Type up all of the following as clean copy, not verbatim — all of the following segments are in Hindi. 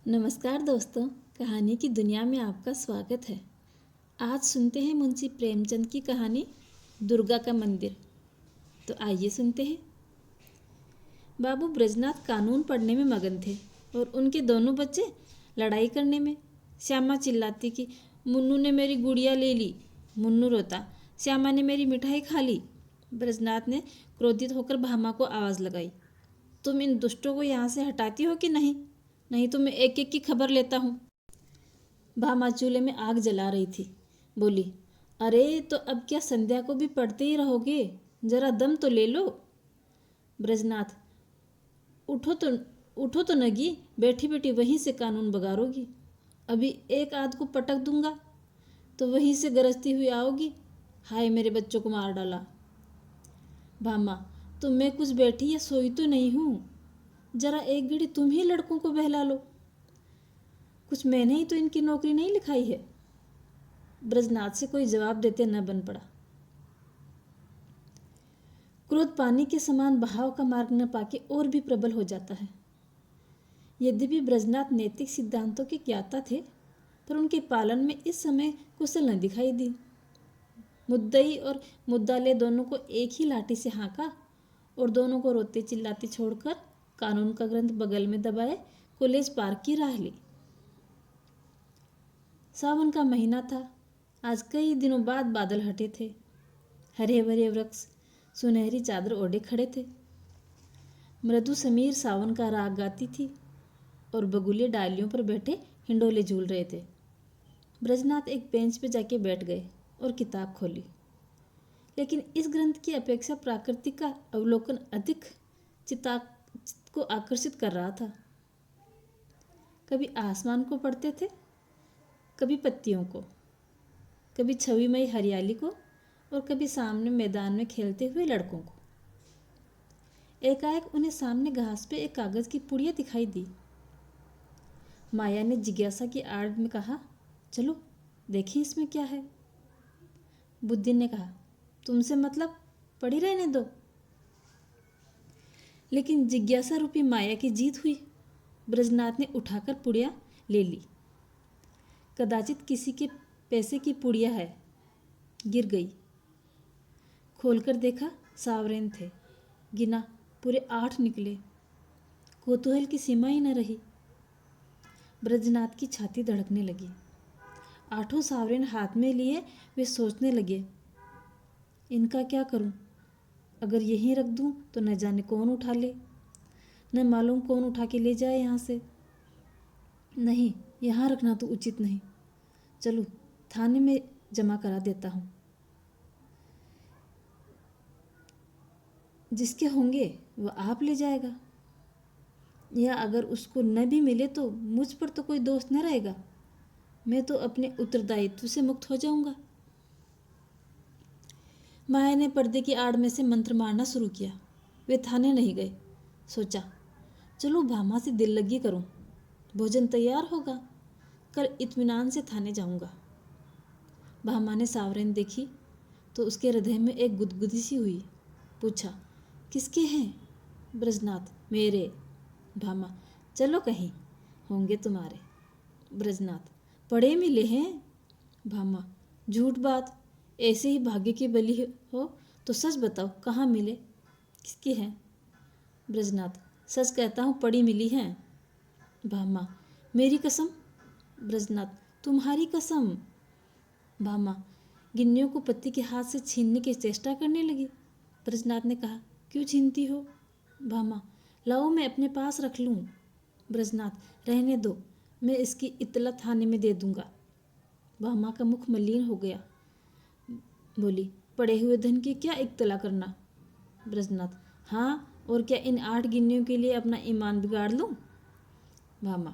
नमस्कार दोस्तों, कहानी की दुनिया में आपका स्वागत है। आज सुनते हैं मुंशी प्रेमचंद की कहानी दुर्गा का मंदिर। तो आइए सुनते हैं। बाबू ब्रजनाथ कानून पढ़ने में मगन थे और उनके दोनों बच्चे लड़ाई करने में। श्यामा चिल्लाती कि मुन्नू ने मेरी गुड़िया ले ली। मुन्नू रोता, श्यामा ने मेरी मिठाई खा ली। ब्रजनाथ ने क्रोधित होकर भामा को आवाज़ लगाई, तुम इन दुष्टों को यहाँ से हटाती हो कि नहीं? नहीं तो मैं एक एक की खबर लेता हूँ। भामा चूल्हे में आग जला रही थी। बोली, अरे तो अब क्या संध्या को भी पढ़ते ही रहोगे? जरा दम तो ले लो। ब्रजनाथ, उठो तो नगी, बैठी बैठी वहीं से कानून बगारोगी। अभी एक आध को पटक दूंगा तो वहीं से गरजती हुई आओगी। हाय, मेरे बच्चों को मार डाला। भामा, तो मैं कुछ बैठी या सोई तो नहीं हूँ। जरा एक घड़ी तुम ही लड़कों को बहला लो। कुछ मैंने ही तो इनकी नौकरी नहीं लिखाई है। ब्रजनाथ से कोई जवाब देते न बन पड़ा। क्रोध पानी के समान बहाव का मार्ग न पाके और भी प्रबल हो जाता है। यद्यपि ब्रजनाथ नैतिक सिद्धांतों के ज्ञाता थे, पर उनके पालन में इस समय कुशल न दिखाई दी। मुद्दई और मुद्दाले दोनों को एक ही लाठी से हाँका और दोनों को रोते चिल्लाते छोड़कर कानून का ग्रंथ बगल में दबाए कॉलेज पार्क की राह ली। सावन का महीना था। आज कई दिनों बाद बादल हटे थे। हरे भरे वृक्ष सुनहरी चादर ओढ़े खड़े थे। मृदु समीर सावन का राग गाती थी और बगुले डालियों पर बैठे हिंडोले झूल रहे थे। ब्रजनाथ एक बेंच पे जाके बैठ गए और किताब खोली। लेकिन इस ग्रंथ की अपेक्षा प्रकृति का अवलोकन अधिक चित्त को आकर्षित कर रहा था। कभी आसमान को पढ़ते थे, कभी पत्तियों को, कभी छविमयी हरियाली को और कभी सामने मैदान में खेलते हुए लड़कों को। एकाएक उन्हें सामने घास पे एक कागज की पुड़िया दिखाई दी। माया ने जिज्ञासा की आड़ में कहा, चलो देखिए इसमें क्या है। बुद्धि ने कहा, तुमसे मतलब, पड़ी रहने दो। लेकिन जिज्ञासा रूपी माया की जीत हुई। ब्रजनाथ ने उठाकर पुड़िया ले ली। कदाचित किसी के पैसे की पुड़िया है। गिर गई। खोलकर देखा, सावरेन थे। गिना, पूरे 8 निकले। कौतूहल की सीमा ही न रही। ब्रजनाथ की छाती धड़कने लगी। 8 सावरेन हाथ में लिए वे सोचने लगे, इनका क्या करूं? अगर यहीं रख दूं तो न जाने कौन उठा ले, न मालूम कौन उठा के ले जाए यहाँ से। नहीं, यहाँ रखना तो उचित नहीं। चलो थाने में जमा करा देता हूँ। जिसके होंगे वह आप ले जाएगा, या अगर उसको न भी मिले तो मुझ पर तो कोई दोष न रहेगा। मैं तो अपने उत्तरदायित्व से मुक्त हो जाऊंगा। माया ने पर्दे की आड़ में से मंत्र मारना शुरू किया। वे थाने नहीं गए। सोचा, चलो भामा से दिल लगी करूं। भोजन तैयार होगा, कल इत्मीनान से थाने जाऊंगा। भामा ने सावरेन देखी तो उसके हृदय में एक गुदगुदी सी हुई। पूछा, किसके हैं? ब्रजनाथ, मेरे। भामा, चलो कहीं, होंगे तुम्हारे। ब्रजनाथ, पड़े मिले हैं। भामा, झूठ बात, ऐसे ही भाग्य की बलि हो तो सच बताओ, कहाँ मिले, किसकी हैं? ब्रजनाथ, सच कहता हूँ, पड़ी मिली हैं। भामा, मेरी कसम। ब्रजनाथ, तुम्हारी कसम। भामा गिन्नियों को पति के हाथ से छीनने की चेष्टा करने लगी। ब्रजनाथ ने कहा, क्यों छीनती हो? भामा, लाओ मैं अपने पास रख लूँ। ब्रजनाथ, रहने दो, मैं इसकी इत्तला थाने में दे दूंगा। भामा का मुख मलिन हो गया। बोली, पड़े हुए धन की क्या इत्तला करना? ब्रजनाथ, हाँ, और क्या इन 8 गिन्नियों के लिए अपना ईमान बिगाड़ लूँ? भामा,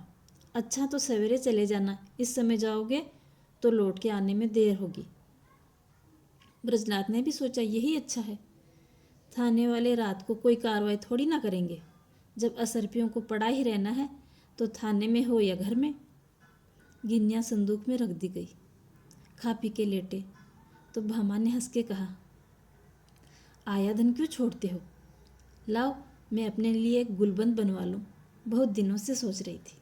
अच्छा तो सवेरे चले जाना, इस समय जाओगे तो लौट के आने में देर होगी। ब्रजनाथ ने भी सोचा, यही अच्छा है। थाने वाले रात को कोई कार्रवाई थोड़ी ना करेंगे। जब असरपियों को पड़ा ही रहना है तो थाने में हो या घर में। गिन्नियाँ संदूक में रख दी गई। खा पी के लेटे तो भामा ने हंस के कहा, आया धन क्यों छोड़ते हो? लाओ मैं अपने लिए एक गुलबंद बनवा लूँ, बहुत दिनों से सोच रही थी।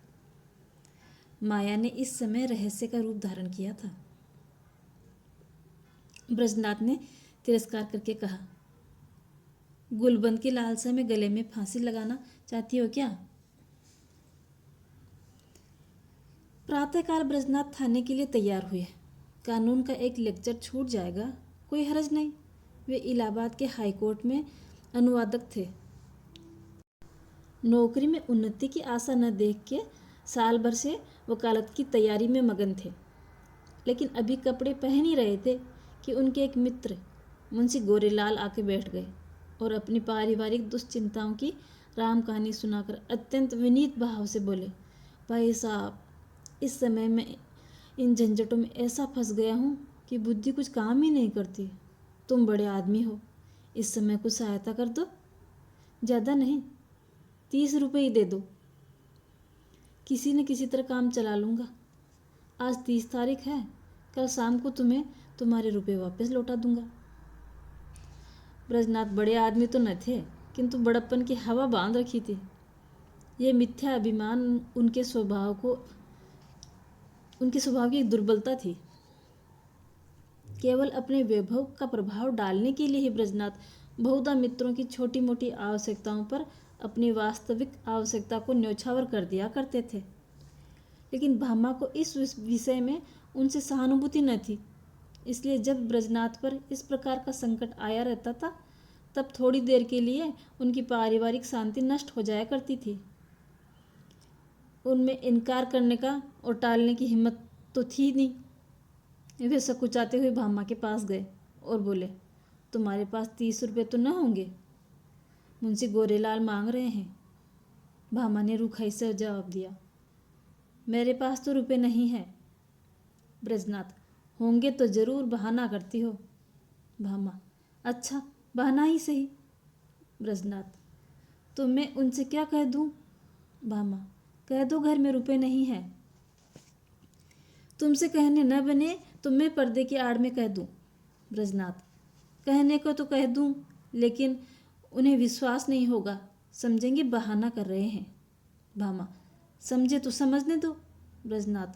माया ने इस समय रहस्य का रूप धारण किया था। ब्रजनाथ ने तिरस्कार करके कहा, गुलबंद की लालसा में गले में फांसी लगाना चाहती हो क्या? प्रातःकाल ब्रजनाथ थाने के लिए तैयार हुए। कानून का एक लेक्चर छूट जाएगा, कोई हर्ज नहीं। वे इलाहाबाद के हाई कोर्ट में अनुवादक थे। नौकरी में उन्नति की आशा न देख के साल भर से वकालत की तैयारी में मगन थे। लेकिन अभी कपड़े पहन ही रहे थे कि उनके एक मित्र मुंशी गोरेलाल आके बैठ गए और अपनी पारिवारिक दुश्चिंताओं की राम कहानी सुनाकर अत्यंत विनीत भाव से बोले, भाई साहब, इस समय मैं इन झंझटों में ऐसा फंस गया हूँ कि बुद्धि कुछ काम ही नहीं करती। तुम बड़े आदमी हो, इस समय कुछ सहायता कर दो। ज़्यादा नहीं, 30 रुपये ही दे दो। किसी न किसी तरह काम चला लूँगा। आज 30 तारीख है, कल शाम को तुम्हें तुम्हारे रुपये वापस लौटा दूंगा। ब्रजनाथ बड़े आदमी तो न थे, किंतु बड़प्पन की हवा बांध रखी थी। ये मिथ्या अभिमान उनके स्वभाव की एक दुर्बलता थी। केवल अपने वैभव का प्रभाव डालने के लिए ही ब्रजनाथ बहुधा मित्रों की छोटी मोटी आवश्यकताओं पर अपनी वास्तविक आवश्यकता को न्यौछावर कर दिया करते थे। लेकिन भामा को इस विषय में उनसे सहानुभूति न थी। इसलिए जब ब्रजनाथ पर इस प्रकार का संकट आया रहता था, तब थोड़ी देर के लिए उनकी पारिवारिक शांति नष्ट हो जाया करती थी। उनमें इनकार करने का और टालने की हिम्मत तो थी नहीं। वे सकुचाते हुए भामा के पास गए और बोले, तुम्हारे पास 30 रुपये तो न होंगे? मुंशी गोरेलाल मांग रहे हैं। भामा ने रूखाई से जवाब दिया, मेरे पास तो रुपये नहीं है। ब्रजनाथ, होंगे तो जरूर, बहाना करती हो। भामा, अच्छा बहाना ही सही। ब्रजनाथ, तो मैं उनसे क्या कह दूं? भामा, कह दो घर में रुपये नहीं है। तुमसे कहने न बने तो मैं पर्दे की आड़ में कह दूं। ब्रजनाथ, कहने को तो कह दूं, लेकिन उन्हें विश्वास नहीं होगा, समझेंगे बहाना कर रहे हैं। भामा, समझे तो समझने दो। ब्रजनाथ,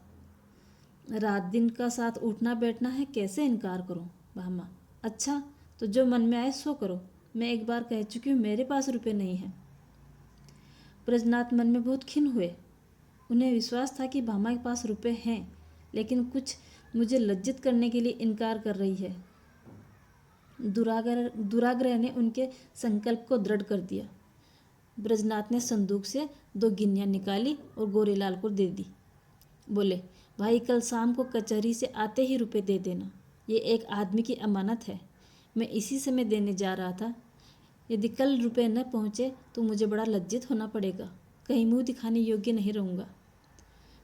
रात दिन का साथ उठना बैठना है, कैसे इनकार करूं? भामा, अच्छा तो जो मन में आए सो करो। मैं एक बार कह चुकी हूँ, मेरे पास रुपये नहीं हैं। ब्रजनाथ मन में बहुत खिन्न हुए। उन्हें विश्वास था कि भामा के पास रुपये हैं, लेकिन कुछ मुझे लज्जित करने के लिए इनकार कर रही है। दुराग्रह ने उनके संकल्प को दृढ़ कर दिया। ब्रजनाथ ने संदूक से 2 गिन्नियाँ निकाली और गोरेलाल को दे दी। बोले, भाई कल शाम को कचहरी से आते ही रुपये दे देना। ये एक आदमी की अमानत है, मैं इसी समय देने जा रहा था। यदि कल रुपये न पहुँचे तो मुझे बड़ा लज्जित होना पड़ेगा, कहीं मुँह दिखाने योग्य नहीं रहूँगा।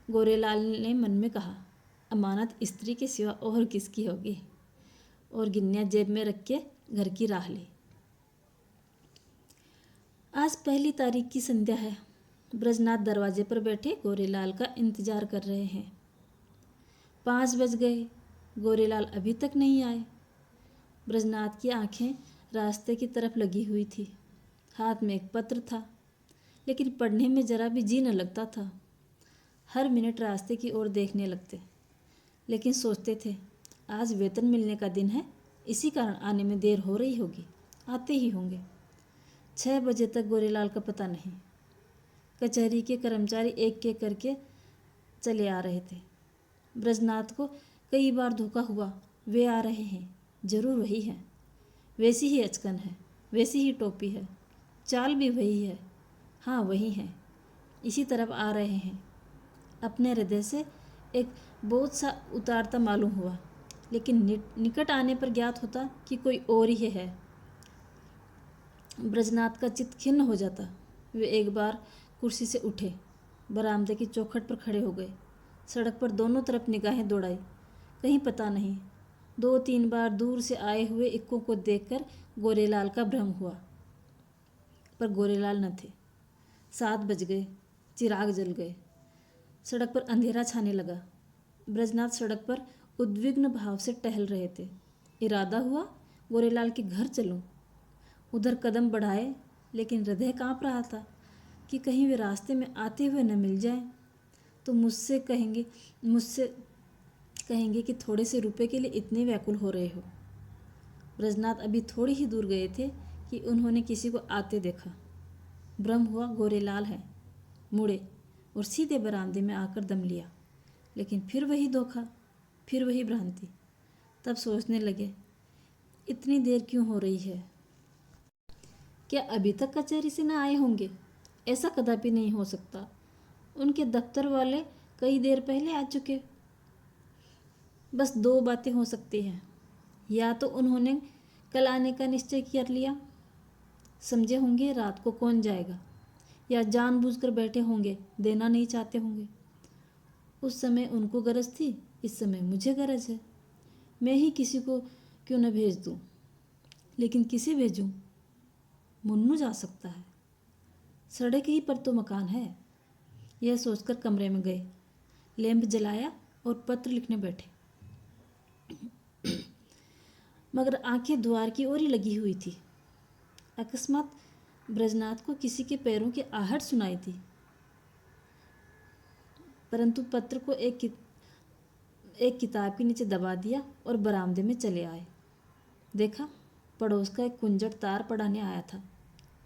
गोरेलाल ने मन में कहा, अमानत स्त्री के सिवा और किसकी होगी, और गिन्नियाँ जेब में रख के घर की राह ली। आज 1 तारीख की संध्या है। ब्रजनाथ दरवाजे पर बैठे गोरेलाल का इंतजार कर रहे हैं। 5 बज गए, गोरेलाल अभी तक नहीं आए। ब्रजनाथ की आंखें रास्ते की तरफ लगी हुई थी। हाथ में एक पत्र था, लेकिन पढ़ने में जरा भी जी न लगता था। हर मिनट रास्ते की ओर देखने लगते, लेकिन सोचते थे, आज वेतन मिलने का दिन है, इसी कारण आने में देर हो रही होगी, आते ही होंगे। 6 बजे तक गोरेलाल का पता नहीं। कचहरी के कर्मचारी एक एक करके चले आ रहे थे। ब्रजनाथ को कई बार धोखा हुआ, वे आ रहे हैं, जरूर वही है, वैसी ही अचकन है, वैसी ही टोपी है, चाल भी वही है, हाँ वही है, इसी तरफ आ रहे हैं। अपने हृदय से एक बोझ सा उतारता मालूम हुआ, लेकिन निकट आने पर ज्ञात होता कि कोई और ही है। ब्रजनाथ का चित्त खिन्न हो जाता। वे एक बार कुर्सी से उठे, बरामदे की चौखट पर खड़े हो गए। सड़क पर दोनों तरफ निगाहें दौड़ाई, कहीं पता नहीं। 2-3 बार दूर से आए हुए इक्कों को देखकर गोरेलाल का भ्रम हुआ, पर गोरेलाल न थे। 7 बज गए, चिराग जल गए, सड़क पर अंधेरा छाने लगा। ब्रजनाथ सड़क पर उद्विग्न भाव से टहल रहे थे। इरादा हुआ गोरेलाल के घर चलूं। उधर कदम बढ़ाए, लेकिन हृदय काँप रहा था कि कहीं वे रास्ते में आते हुए न मिल जाएं। तो मुझसे कहेंगे कि थोड़े से रुपए के लिए इतने व्याकुल हो रहे हो। ब्रजनाथ अभी थोड़ी ही दूर गए थे कि उन्होंने किसी को आते देखा। भ्रम हुआ गोरेलाल है। मुड़े और सीधे बरामदे में आकर दम लिया। लेकिन फिर वही धोखा, फिर वही भ्रांति। तब सोचने लगे, इतनी देर क्यों हो रही है? क्या अभी तक कचहरी से न आए होंगे? ऐसा कदापि नहीं हो सकता। उनके दफ्तर वाले कई देर पहले आ चुके। बस दो बातें हो सकती हैं। या तो उन्होंने कल आने का निश्चय कर लिया, समझे होंगे रात को कौन जाएगा, या जानबूझकर बैठे होंगे, देना नहीं चाहते होंगे। उस समय उनको गरज थी, इस समय मुझे गरज है। मैं ही किसी को क्यों न भेज दूं? लेकिन किसे भेजूं? मुन्नू जा सकता है, सड़क ही पर तो मकान है। यह सोचकर कमरे में गए, लैंप जलाया और पत्र लिखने बैठे। मगर आंखें द्वार की ओर ही लगी हुई थी। अकस्मात ब्रजनाथ को किसी के पैरों की आहट सुनाई थी, परंतु पत्र को एक किताब के नीचे दबा दिया और बरामदे में चले आए। देखा, पड़ोस का एक कुंजड़ तार पढ़ाने आया था।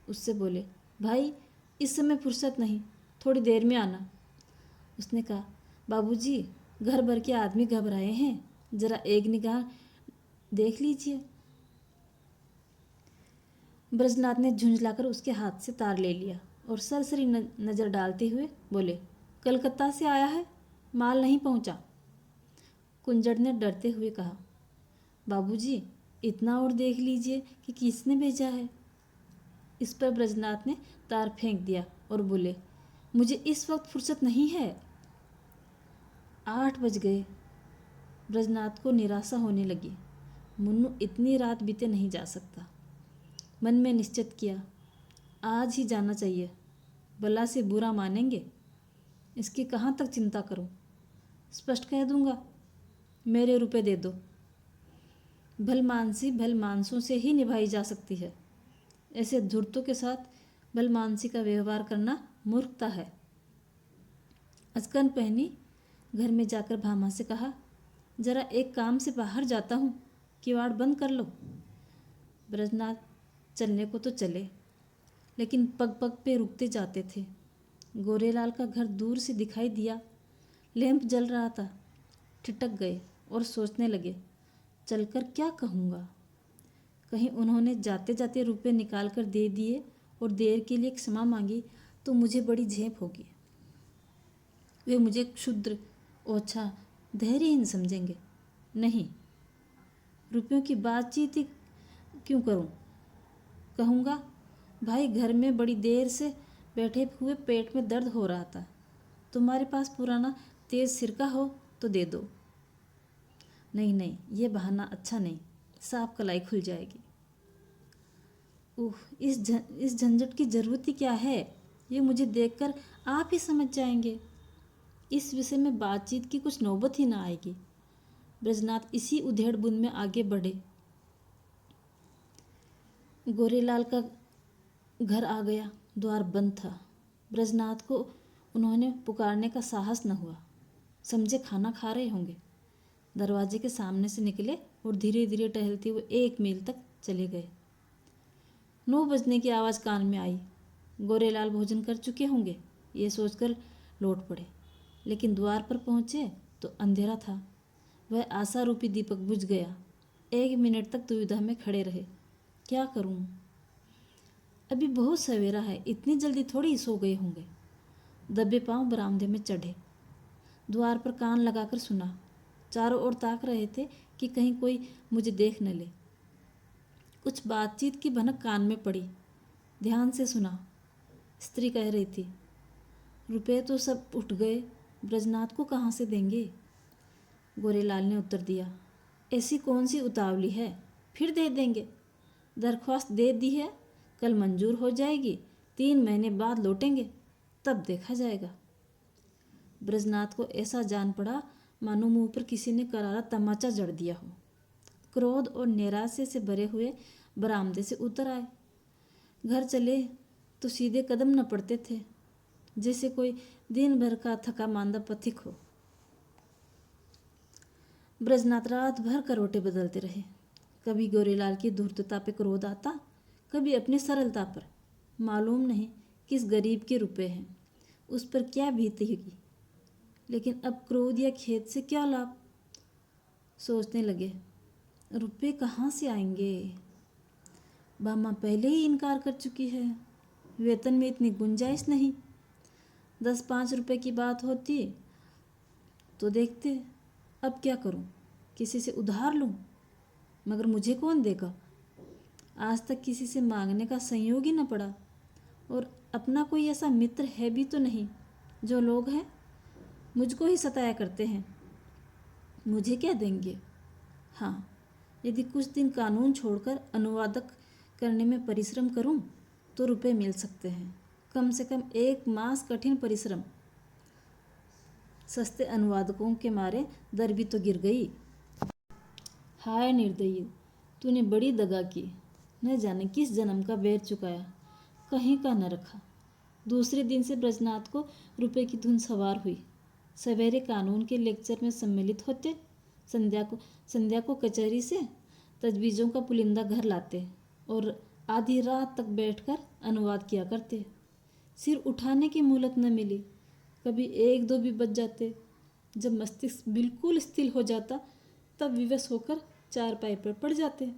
उससे बोले, भाई इस समय फुर्सत नहीं, थोड़ी देर में आना। उसने कहा, बाबूजी घर भर के आदमी घबराए हैं, जरा एक निगाह देख लीजिए। ब्रजनाथ ने झुंझलाकर उसके हाथ से तार ले लिया और सरसरी नजर डालते हुए बोले, कलकत्ता से आया है, माल नहीं पहुंचा। कुंजड़ ने डरते हुए कहा, बाबूजी इतना और देख लीजिए कि किसने भेजा है। इस पर ब्रजनाथ ने तार फेंक दिया और बोले, मुझे इस वक्त फुर्सत नहीं है। 8 बज गए। ब्रजनाथ को निराशा होने लगी। मुन्नू इतनी रात बीते नहीं जा सकता। मन में निश्चित किया, आज ही जाना चाहिए, भला से बुरा मानेंगे, इसकी कहाँ तक चिंता करूं। स्पष्ट कह दूंगा, मेरे रुपए दे दो। भलमानसी भलमानसों से ही निभाई जा सकती है। ऐसे धूर्तों के साथ भलमानसी का व्यवहार करना मूर्खता है। अचकन पहनी घर में जाकर भामा से कहा, जरा एक काम से बाहर जाता हूँ, किवाड़ बंद कर लो। ब्रजनाथ चलने को तो चले, लेकिन पग पग पे रुकते जाते थे। गोरेलाल का घर दूर से दिखाई दिया, लैंप जल रहा था। ठिठक गए और सोचने लगे, चलकर क्या कहूँगा। कहीं उन्होंने जाते जाते रुपए निकाल कर दे दिए और देर के लिए क्षमा मांगी तो मुझे बड़ी झेप होगी। वे मुझे क्षुद्र, ओछा, धैर्यहीन समझेंगे। नहीं, रुपयों की बातचीत ही क्यों करूं। कहूँगा, भाई घर में बड़ी देर से बैठे हुए पेट में दर्द हो रहा था, तुम्हारे पास पुराना तेज सिरका हो तो दे दो। नहीं, ये बहाना अच्छा नहीं, साफ कलाई खुल जाएगी। इस झंझट की जरूरत ही क्या है, ये मुझे देखकर आप ही समझ जाएंगे। इस विषय में बातचीत की कुछ नौबत ही ना आएगी। ब्रजनाथ इसी उधेड़ बुन में आगे बढ़े। गोरेलाल का घर आ गया, द्वार बंद था। ब्रजनाथ को उन्होंने पुकारने का साहस न हुआ, समझे खाना खा रहे होंगे। दरवाजे के सामने से निकले और धीरे धीरे टहलते हुए 1 मील तक चले गए। 9 बजने की आवाज़ कान में आई। गोरेलाल भोजन कर चुके होंगे, ये सोचकर लौट पड़े। लेकिन द्वार पर पहुँचे तो अंधेरा था। वह आशा रूपी दीपक बुझ गया। 1 मिनट तक दुविधा में खड़े रहे, क्या करूं? अभी बहुत सवेरा है, इतनी जल्दी थोड़ी सो गए होंगे। दबे पांव बरामदे में चढ़े, द्वार पर कान लगाकर सुना। चारों ओर ताक रहे थे कि कहीं कोई मुझे देख न ले। कुछ बातचीत की भनक कान में पड़ी। ध्यान से सुना। स्त्री कह रही थी, रुपए तो सब उठ गए, ब्रजनाथ को कहाँ से देंगे? गोरेलाल ने उत्तर दिया, ऐसी कौन सी उतावली है, फिर दे देंगे। दरख्वास्त दे दी है, कल मंजूर हो जाएगी, 3 महीने बाद लौटेंगे, तब देखा जाएगा। ब्रजनाथ को ऐसा जान पड़ा मानो मुंह पर किसी ने करारा तमाचा जड़ दिया हो। क्रोध और नैराश्य से भरे हुए बरामदे से उतर आए। घर चले तो सीधे कदम न पड़ते थे। जैसे कोई दिन भर का थका मांदा पथिक हो। ब्रजनाथ रात भर करवटें बदलते रहे। कभी गौरीलाल की धूर्तता पे क्रोध आता, कभी अपनी सरलता पर। मालूम नहीं किस गरीब के रुपए हैं, उस पर क्या बीती होगी। लेकिन अब क्रोध या खेद से क्या लाभ। सोचने लगे, रुपए कहाँ से आएंगे। भामा पहले ही इनकार कर चुकी है, वेतन में इतनी गुंजाइश नहीं। 10-5 रुपए की बात होती तो देखते। अब क्या करूं, किसी से उधार लूं, मगर मुझे कौन देगा। आज तक किसी से मांगने का संयोग ही न पड़ा, और अपना कोई ऐसा मित्र है भी तो नहीं। जो लोग हैं मुझको ही सताया करते हैं, मुझे क्या देंगे। हाँ, यदि कुछ दिन कानून छोड़कर अनुवादक करने में परिश्रम करूं तो रुपए मिल सकते हैं। कम से कम 1 मास कठिन परिश्रम। सस्ते अनुवादकों के मारे दर भी तो गिर गई। हाय निर्दयी, तूने बड़ी दगा की। न जाने किस जन्म का बैर चुकाया, कहीं का न रखा। दूसरे दिन से ब्रजनाथ को रुपए की धुन सवार हुई। सवेरे कानून के लेक्चर में सम्मिलित होते, संध्या को कचहरी से तजवीज़ों का पुलिंदा घर लाते और आधी रात तक बैठकर अनुवाद किया करते। सिर उठाने की मोहलत न मिली, कभी 1-2 भी बज जाते। जब मस्तिष्क बिल्कुल स्थिर हो जाता तब विवश होकर चारपाई पर पड़ जाते।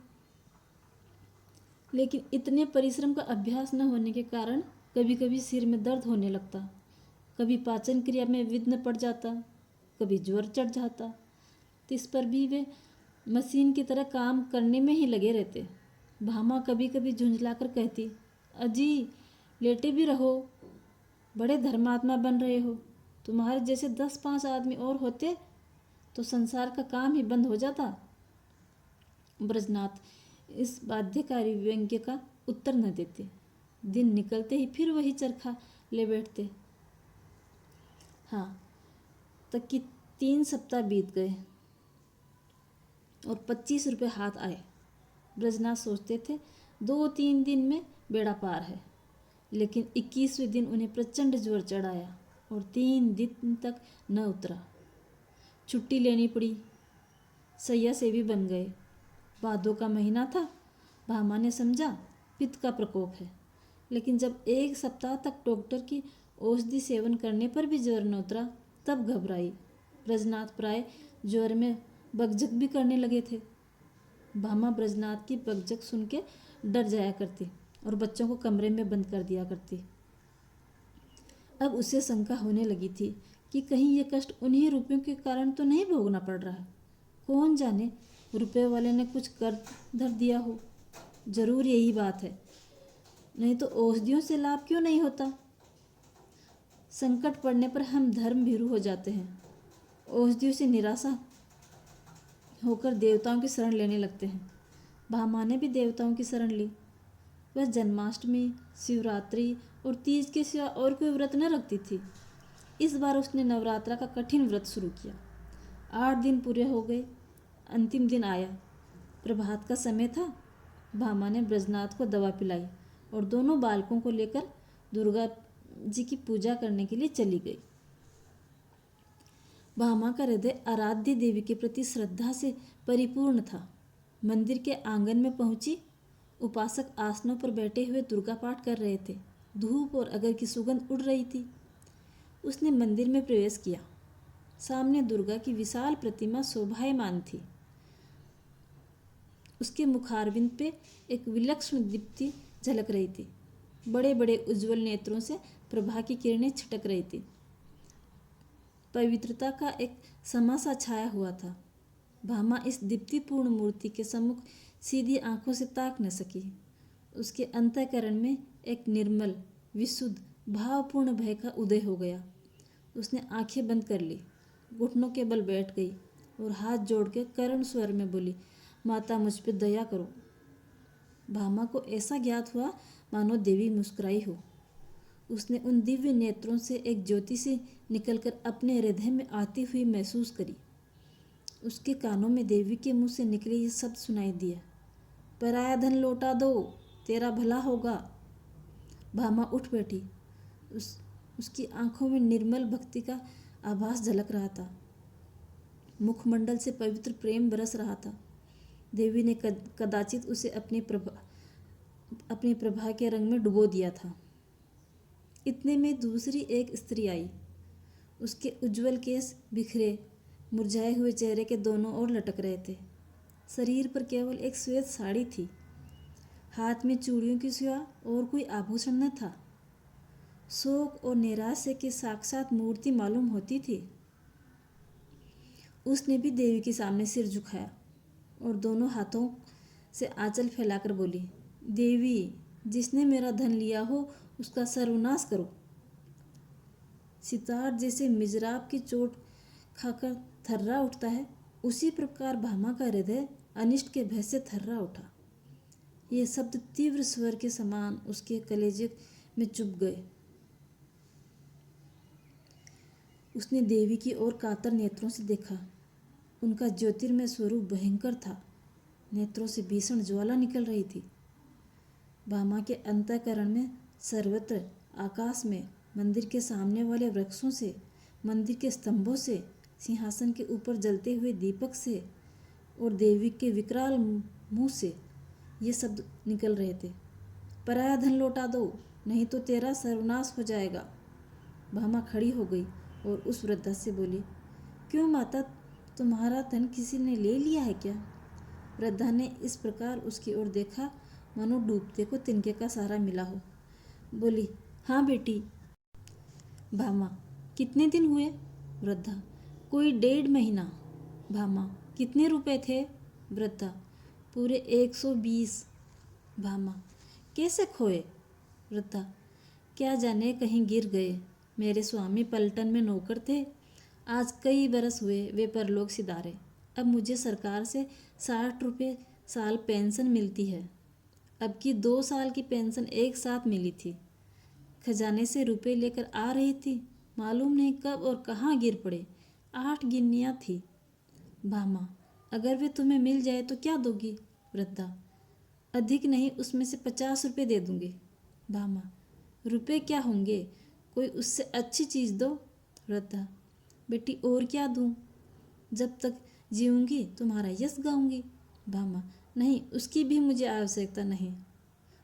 लेकिन इतने परिश्रम का अभ्यास न होने के कारण कभी कभी सिर में दर्द होने लगता, कभी पाचन क्रिया में विघ्न पड़ जाता, कभी ज्वर चढ़ जाता। तो इस पर भी वे मशीन की तरह काम करने में ही लगे रहते। भामा कभी कभी झुंझलाकर कहती, अजी लेटे भी रहो, बड़े धर्मात्मा बन रहे हो। तुम्हारे जैसे 10-5 आदमी और होते तो संसार का काम ही बंद हो जाता। ब्रजनाथ इस बाध्यकारी व्यंग्य का उत्तर न देते। दिन निकलते ही फिर वही चरखा ले बैठते। हाँ, तक कि 3 सप्ताह बीत गए और 25 रुपये हाथ आए। ब्रजनाथ सोचते थे 2-3 दिन में बेड़ा पार है, लेकिन 21वें दिन उन्हें प्रचंड ज्वर चढ़ आया और 3 दिन तक न उतरा। छुट्टी लेनी पड़ी, सैया सेवी बन गए। भादों का महीना था। भामा ने समझा पित्त का प्रकोप है, लेकिन जब 1 सप्ताह तक डॉक्टर की औषधि सेवन करने पर भी ज्वर न उतरा तब घबराई। ब्रजनाथ प्राय ज्वर में बकझक भी करने लगे थे। भामा ब्रजनाथ की बकझक सुन के डर जाया करती और बच्चों को कमरे में बंद कर दिया करती। अब उसे शंका होने लगी थी कि कहीं ये कष्ट उन्हीं रुपयों के कारण तो नहीं भोगना पड़ रहा। कौन जाने रुपए वाले ने कुछ कर धर दिया हो। जरूर यही बात है, नहीं तो औषधियों से लाभ क्यों नहीं होता। संकट पड़ने पर हम धर्म भीरू हो जाते हैं, औषधियों से निराशा होकर देवताओं की शरण लेने लगते हैं। भामा ने भी देवताओं की शरण ली। वह जन्माष्टमी, शिवरात्रि और तीज के सिवा और कोई व्रत न रखती थी। इस बार उसने नवरात्रा का कठिन व्रत शुरू किया। 8 दिन पूरे हो गए। अंतिम दिन आया, प्रभात का समय था। भामा ने ब्रजनाथ को दवा पिलाई और दोनों बालकों को लेकर दुर्गा जी की पूजा करने के लिए चली गई। भामा का हृदय आराध्य देवी के प्रति श्रद्धा से परिपूर्ण था। मंदिर के आंगन में पहुंची। उपासक आसनों पर बैठे हुए दुर्गा पाठ कर रहे थे। धूप और अगर की सुगंध उड़ रही थी। उसने मंदिर में प्रवेश किया। सामने दुर्गा की विशाल प्रतिमा शोभायमान थी। उसके मुखारविंद पे एक विलक्षण दीप्ति झलक रही थी। बड़े बड़े उज्जवल नेत्रों से प्रभा की किरणें छिटक रही थी। पवित्रता का एक समासा छाया हुआ था। भामा इस दीप्तिपूर्ण मूर्ति के सम्मुख सीधी आंखों से ताक न सकी। उसके अंतःकरण में एक निर्मल, विशुद्ध, भावपूर्ण भय का उदय हो गया। उसने आंखें बंद कर ली, घुटनों के बल बैठ गई और हाथ जोड़ के करुण स्वर में बोली, माता मुझ पर दया करो। भामा को ऐसा ज्ञात हुआ मानो देवी मुस्कुराई हो। उसने उन दिव्य नेत्रों से एक ज्योति सी निकलकर अपने हृदय में आती हुई महसूस करी। उसके कानों में देवी के मुंह से निकले ये शब्द सुनाई दिया, पराया धन लौटा दो, तेरा भला होगा। भामा उठ बैठी। उसकी आंखों में निर्मल भक्ति का आभास झलक रहा था। मुखमंडल से पवित्र प्रेम बरस रहा था। देवी ने कदाचित उसे अपनी प्रभा के रंग में डुबो दिया था। इतने में दूसरी एक स्त्री आई। उसके उज्जवल केस बिखरे मुरझाए हुए चेहरे के दोनों ओर लटक रहे थे। शरीर पर केवल एक श्वेत साड़ी थी। हाथ में चूड़ियों की सिवा और कोई आभूषण न था। शोक और निराशा की साक्षात मूर्ति मालूम होती थी। उसने भी देवी के सामने सिर झुकाया और दोनों हाथों से आंचल फैलाकर बोली, देवी, जिसने मेरा धन लिया हो उसका सर्वनाश करो। सितार जैसे मिजराब की चोट खाकर थर्रा उठता है, उसी प्रकार भामा का हृदय अनिष्ट के भय से थर्रा उठा। ये शब्द तीव्र स्वर के समान उसके कलेजे में चुभ गए। उसने देवी की ओर कातर नेत्रों से देखा। उनका ज्योतिर्मय स्वरूप भयंकर था। नेत्रों से भीषण ज्वाला निकल रही थी। भामा के अंतःकरण में सर्वत्र, आकाश में, मंदिर के सामने वाले वृक्षों से, मंदिर के स्तंभों से, सिंहासन के ऊपर जलते हुए दीपक से और देवी के विकराल मुंह से ये शब्द निकल रहे थे, पराया धन लौटा दो, नहीं तो तेरा सर्वनाश हो जाएगा। भामा खड़ी हो गई और उस वृद्धा से बोली, क्यों माता, तुम्हारा धन किसी ने ले लिया है क्या? वृद्धा ने इस प्रकार उसकी ओर देखा मानो डूबते को तिनके का सहारा मिला हो। बोली, हाँ बेटी। भामा, कितने दिन हुए? वृद्धा, कोई 1.5 महीना। भामा, कितने रुपए थे? वृद्धा, पूरे 120। भामा, कैसे खोए? वृद्धा, क्या जाने, कहीं गिर गए। मेरे स्वामी पलटन में नौकर थे। आज कई बरस हुए वे परलोक सिधारे। अब मुझे सरकार से 60 रुपये साल पेंशन मिलती है। अब की 2 साल की पेंशन एक साथ मिली थी। खजाने से रुपए लेकर आ रही थी, मालूम नहीं कब और कहाँ गिर पड़े। 8 गिन्नियाँ थी। भामा, अगर वे तुम्हें मिल जाए तो क्या दोगी? वृद्धा, अधिक नहीं, उसमें से 50 रुपये दे दूंगी। भामा, रुपए क्या होंगे, कोई उससे अच्छी चीज़ दो। वृद्धा, बेटी और क्या दूं? जब तक जीऊंगी तुम्हारा यश गाऊंगी। भामा, नहीं, उसकी भी मुझे आवश्यकता नहीं।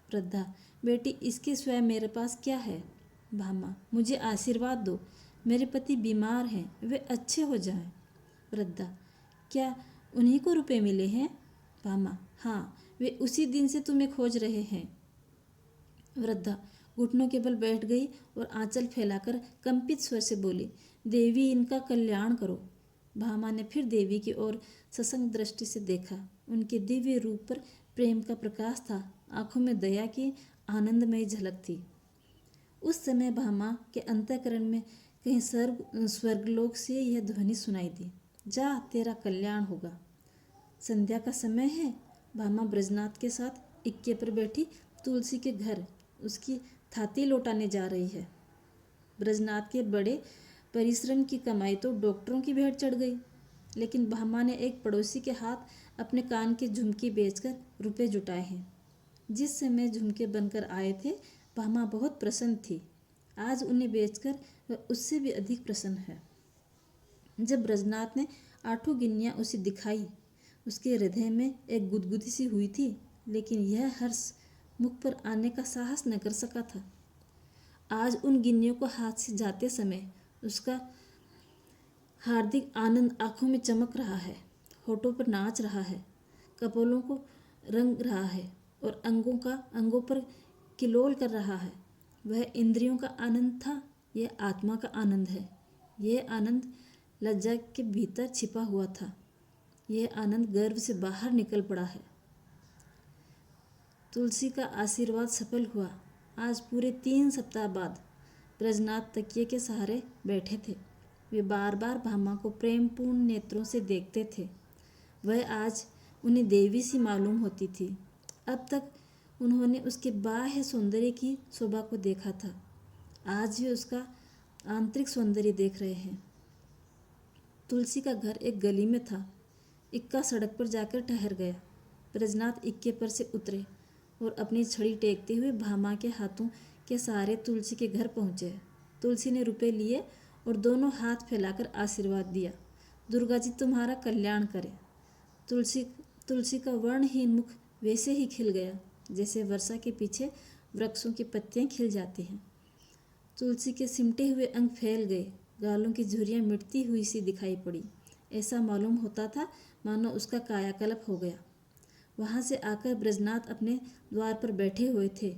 वृद्धा, बेटी, इसके स्वयं मेरे पास क्या है? भामा, मुझे आशीर्वाद दो, मेरे पति बीमार हैं, वे अच्छे हो जाएं। वृद्धा, क्या उन्हीं को रुपए मिले हैं? भामा, हाँ, वे उसी दिन से तुम्हें खोज रहे हैं। वृद्धा घुटनों के बल बैठ गई और आंचल फैलाकर कंपित स्वर से बोली, देवी, इनका कल्याण करो। भामा ने फिर देवी की ओर सशंक दृष्टि से देखा। उनके दिव्य रूप पर प्रेम का प्रकाश था, आंखों में दया की आनंदमयी झलक थी। उस समय भामा के अंतःकरण में कहीं स्वर्गलोक से यह ध्वनि सुनाई दी, जा, तेरा कल्याण होगा। संध्या का समय है। भामा ब्रजनाथ के साथ इक्के पर बैठी तुलसी के घर उसकी थाती लौटाने जा रही है। ब्रजनाथ के बड़े परिश्रम की कमाई तो डॉक्टरों की भेंट चढ़ गई, लेकिन भामा ने एक पड़ोसी के हाथ अपने कान के झुमके बेचकर रुपए जुटाए हैं। जिस समय झुमके बनकर आए थे, भामा बहुत प्रसन्न थी। आज उन्हें बेचकर वह उससे भी अधिक प्रसन्न है। जब ब्रजनाथ ने 8 गिन्नियाँ उसे दिखाई, उसके हृदय में एक गुदगुदी सी हुई थी, लेकिन यह हर्ष मुख पर आने का साहस न कर सका था। आज उन गिन्नियों को हाथ से जाते समय उसका हार्दिक आनंद आंखों में चमक रहा है, होठों पर नाच रहा है, कपोलों को रंग रहा है और अंगों पर किलोल कर रहा है। वह इंद्रियों का आनंद था, यह आत्मा का आनंद है। यह आनंद लज्जा के भीतर छिपा हुआ था, यह आनंद गर्भ से बाहर निकल पड़ा है। तुलसी का आशीर्वाद सफल हुआ। आज पूरे 3 सप्ताह बाद ब्रजनाथ तकिए के सहारे बैठे थे। वे बार बार भामा को प्रेमपूर्ण नेत्रों से देखते थे। वह आज उन्हें देवी सी मालूम होती थी। अब तक उन्होंने उसके बाह्य सौंदर्य की शोभा को देखा था, आज वे उसका आंतरिक सौंदर्य देख रहे हैं। तुलसी का घर एक गली में था। इक्का सड़क पर जाकर ठहर गया। ब्रजनाथ इक्के पर से उतरे और अपनी छड़ी टेकते हुए भामा के हाथों के सहारे तुलसी के घर पहुँचे। तुलसी ने रुपए लिए और दोनों हाथ फैलाकर आशीर्वाद दिया। दुर्गा जी तुम्हारा कल्याण करे। तुलसी का वर्णहीन मुख वैसे ही खिल गया जैसे वर्षा के पीछे वृक्षों की पत्तियां खिल जाती हैं। तुलसी के सिमटे हुए अंग फैल गए, गालों की झुर्रियां मिटती हुई सी दिखाई पड़ी। ऐसा मालूम होता था मानो उसका कायाकल्प हो गया। वहाँ से आकर ब्रजनाथ अपने द्वार पर बैठे हुए थे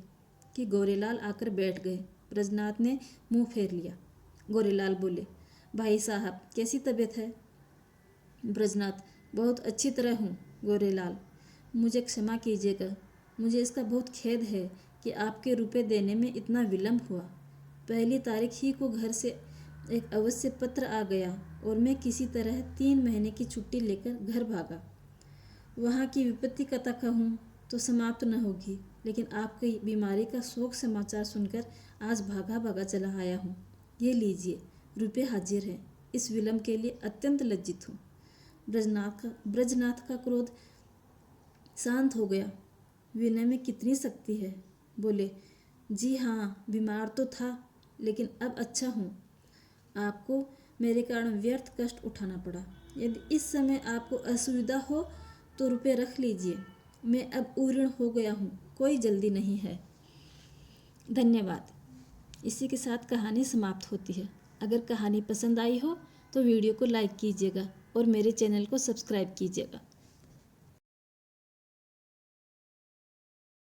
कि गोरेलाल आकर बैठ गए। ब्रजनाथ ने मुंह फेर लिया। गोरेलाल बोले, भाई साहब कैसी तबीयत है? ब्रजनाथ, बहुत अच्छी तरह हूँ गोरेलाल, मुझे क्षमा कीजिएगा। मुझे इसका बहुत खेद है कि आपके रुपए देने में इतना विलंब हुआ। पहली तारीख ही को घर से एक अवश्य पत्र आ गया और मैं किसी तरह 3 महीने की छुट्टी लेकर घर भागा। वहाँ की विपत्ति कथा कहूँ तो समाप्त न होगी, लेकिन आपकी बीमारी का शोक समाचार सुनकर आज भागा भागा चला आया हूँ। ये लीजिए, रुपये हाजिर हैं। इस विलंब के लिए अत्यंत लज्जित हूँ। ब्रजनाथ का क्रोध शांत हो गया। विनय में कितनी शक्ति है। बोले, जी हाँ, बीमार तो था लेकिन अब अच्छा हूँ। आपको मेरे कारण व्यर्थ कष्ट उठाना पड़ा। यदि इस समय आपको असुविधा हो तो रुपये रख लीजिए। मैं अब उऋण हो गया हूँ, कोई जल्दी नहीं है। धन्यवाद। इसी के साथ कहानी समाप्त होती है। अगर कहानी पसंद आई हो तो वीडियो को लाइक कीजिएगा और मेरे चैनल को सब्सक्राइब कीजिएगा।